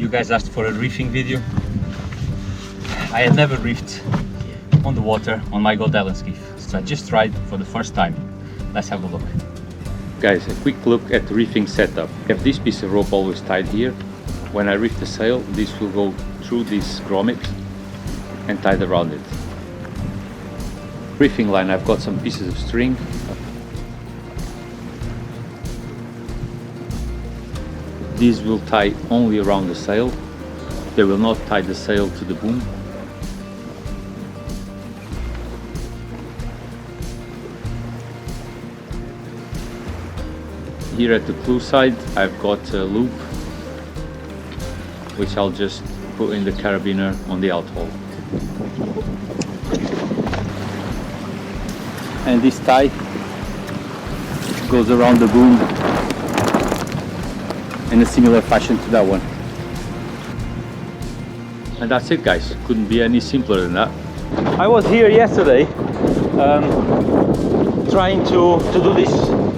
You guys asked for a reefing video. I had never reefed on the water on my Goat Island Skiff, so I just tried for the first time. Let's have a look. Guys, a quick look at the reefing setup. I have this piece of rope always tied here. When I reef the sail, this will go through this grommet and tied around it. Reefing line, I've got some pieces of string. These will tie only around the sail. They will not tie the sail to the boom. Here at the clew side, I've got a loop, which I'll just put in the carabiner on the outhole. And this tie goes around the boom in a similar fashion to that one. And that's it, guys. Couldn't be any simpler than that. I was here yesterday trying to do this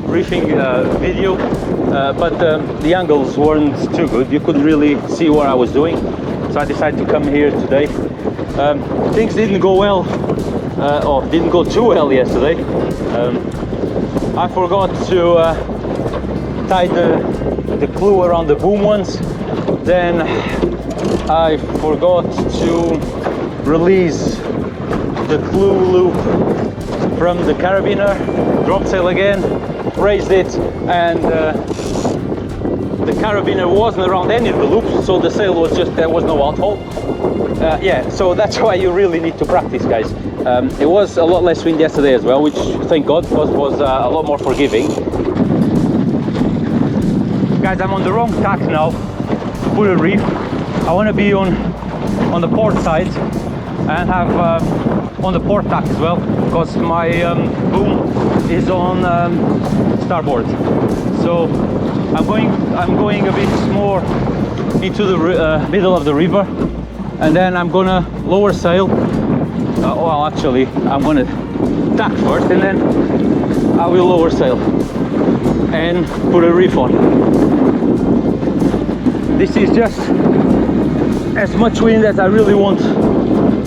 reefing video, but the angles weren't too good. You couldn't really see what I was doing, so I decided to come here today. Things didn't go well, or didn't go too well yesterday. I forgot to tie the clew around the boom once. Then I forgot to release the clew loop from the carabiner, drop sail again, raised it, and the carabiner wasn't around any of the loops, so the sail was just, there was no outhole. Yeah, so that's why you really need to practice, guys. It was a lot less wind yesterday as well, which thank God, because it was a lot more forgiving. Guys, I'm on the wrong tack now for a reef. I want to be on the port side and have on the port tack as well, because my boom is on starboard. So I'm going a bit more into the middle of the river, and then I'm gonna lower sail. Well, actually, I'm gonna tack first, and then I will lower sail and put a reef on. This is just as much wind as I really want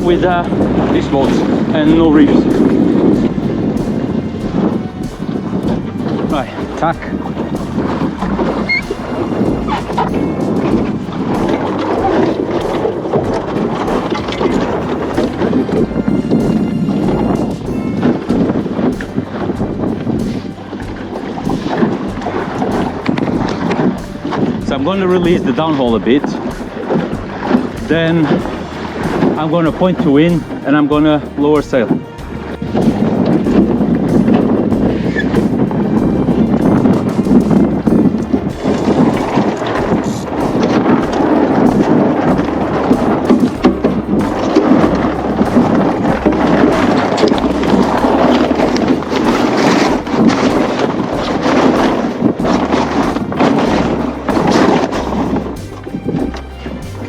with this boat, and no reefs. Right, tack. So I'm going to release the downhaul a bit. Then I'm going to point to wind and I'm going to lower sail.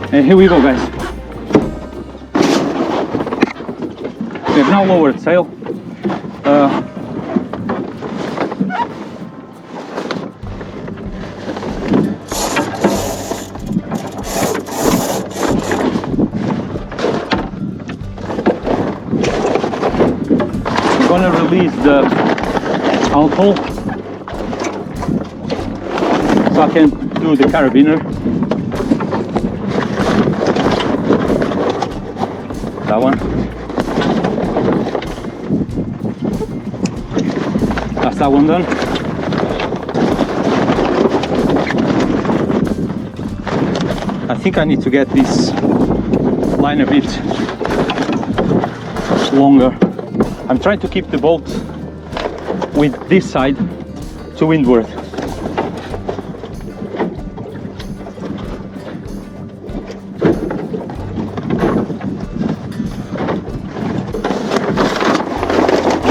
And here we go, guys. We have now lowered sail. I'm gonna release the outhole so I can do the carabiner. That one. That's that one done. I think I need to get this line a bit longer. I'm trying to keep the boat with this side to windward.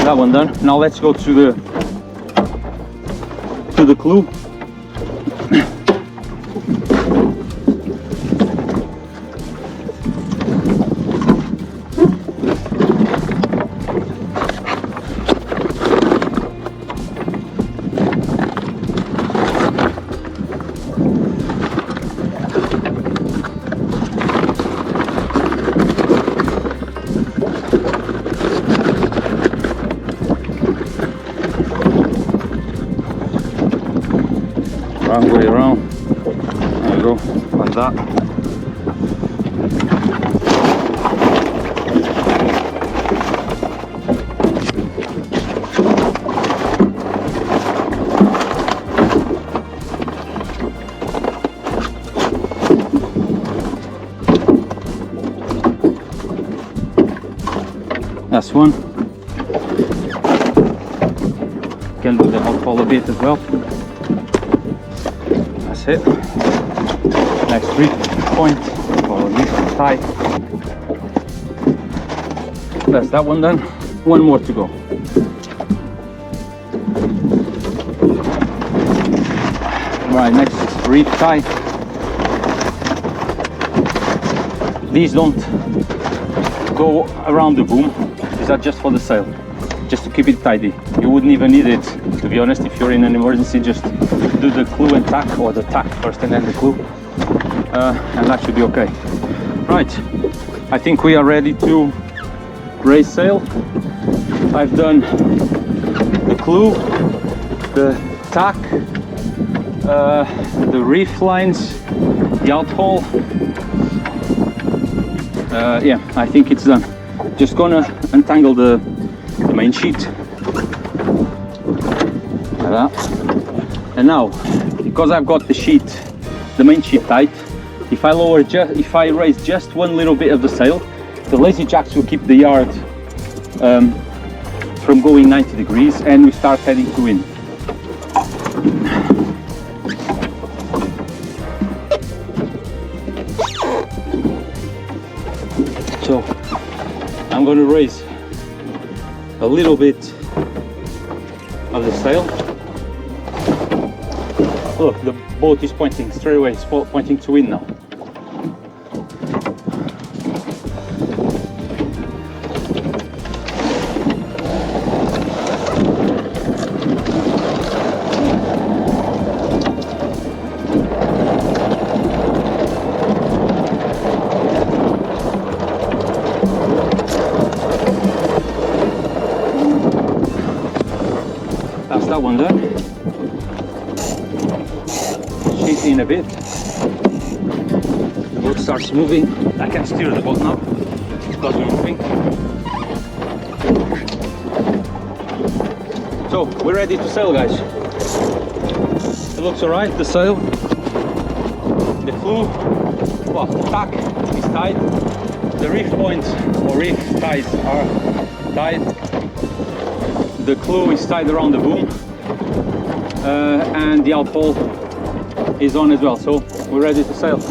That one done. Now let's go to the clew. like that. That's one. Can do the hot pole a bit as well. That's it. Next reef point or reef tie. That's that one done. One more to go. Right, next reef tie. These don't go around the boom. These are just for the sail, just to keep it tidy. You wouldn't even need it, to be honest. If you're in an emergency, just do the clue and tack, or the tack first and then the clue, and that should be okay. Right, I think we are ready to raise sail. I've done the clue, the tack, the reef lines, the out haul. Yeah, I think it's done. Just gonna untangle the main sheet like that. And now, because I've got the main sheet tight, if I raise just one little bit of the sail, the lazy jacks will keep the yard from going 90 degrees, and we start heading to wind. So I'm going to raise a little bit of the sail. Look, the boat is pointing straight away, it's pointing to wind now. That's that one done. Sheet in a bit. The boat starts moving. I can steer the boat now because we're moving. So we're ready to sail, guys. It looks alright. The sail, the clue, well, the tack is tied. The reef points or reef ties are tied. The clue is tied around the boom, and the out haul is on as well, so we're ready to sail.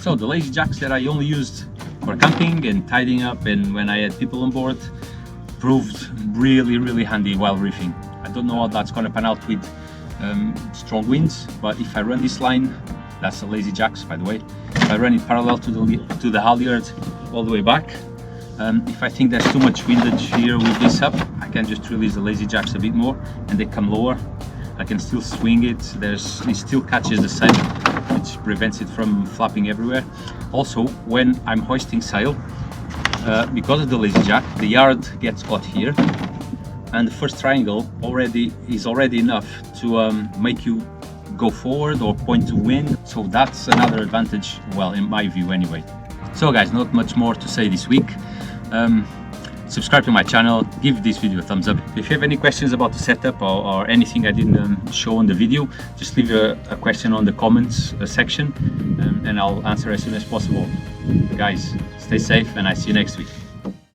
So the lazy jacks that I only used for camping and tidying up and when I had people on board proved really handy while reefing. I don't know how that's going to pan out with strong winds, but if I run this line, that's the lazy jacks by the way, if I run it parallel to the halyard all the way back, if I think there's too much windage here with this up, I can just release the lazy jacks a bit more and they come lower. I can still swing it, it still catches the sail, which prevents it from flapping everywhere. Also, when I'm hoisting sail, because of the lazy jack, the yard gets caught here, and the first triangle is already enough to make you go forward or point to wind. So that's another advantage, well, in my view anyway. So guys, not much more to say this week. Subscribe to my channel, give this video a thumbs up. If you have any questions about the setup or anything I didn't show on the video, just leave a question on the comments section and I'll answer as soon as possible. Guys, stay safe and I see you next week.